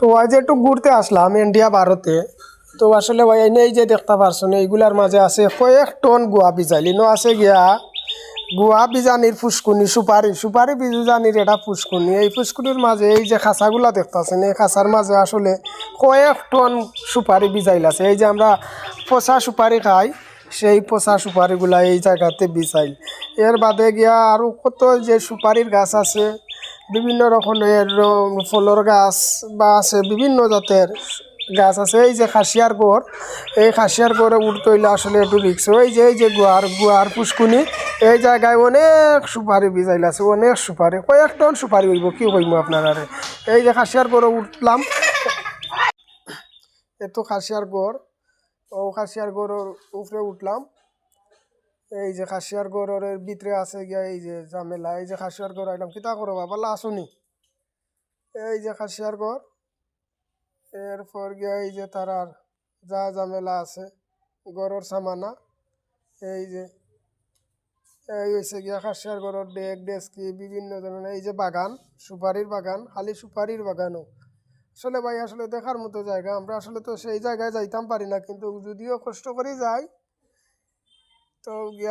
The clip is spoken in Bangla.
তো আজ একটু ঘুরতে আসলাম ইন্ডিয়া ভারতে। তো আসলে ভাই এই যে দেখতে পারছেন এইগুলার মাঝে আছে কয়েক টন গুয়া বিজাইলি নো আছে গিয়া গুয়া বিজানির ফুসকুনি সুপারি সুপারি বিজানির এটা ফুসকুনি। এই ফুসকুনির মাঝে এই যে খাঁচাগুলা দেখতেছেন এই খাঁচার মাঝে আসলে কয়েক টন সুপারি বিজাইল আছে। এই যে আমরা পচা সুপারি খাই সেই পচা সুপারিগুলা এই জায়গাতে বিছাইল। এর বাদে গিয়া আরও কত যে সুপারির গাছ আছে, বিভিন্ন রকমের ফলের গাছ বা আছে, বিভিন্ন জাতের গাছ আছে। এই যে খাসিয়ার গড়, এই খাসিয়ার গড়ে উঠতে হইলে আসলে একটু রিক্স। এই যে গুয়ার পুষ্কুনি, এই জায়গায় অনেক সুপারি বিজাইল আছে, অনেক সুপারি, কয়েক টন সুপারি হইব কি কইব আপনারা। এই যে খাসিয়ার গড়ে উঠলাম, এত খাসিয়ার গড়, ও খাসিয়ার গড়ের উপরে উঠলাম। এই যে খাসিয়ার গড়ের ভিতরে আছে গিয়া এই যে ঝামেলা। এই যে খাসিয়ার গড় আইলাম, কিতা করো বাবা আসুনি। এই যে খাসিয়ার গড়, এরপর গিয়া এই যে তারার যা ঝামেলা আছে গড়ের সামানা। এই যে এই হয়েছে গিয়া খাসিয়ার গড়ের ডেক ডেস্কি বিভিন্ন ধরনের। এই যে বাগান, সুপারির বাগান, খালি সুপারির বাগানও। আসলে ভাই আসলে দেখার মতো জায়গা। আমরা আসলে তো সেই জায়গায় যাইতাম পারি না, কিন্তু যদিও কষ্ট করে যাই তো গিয়া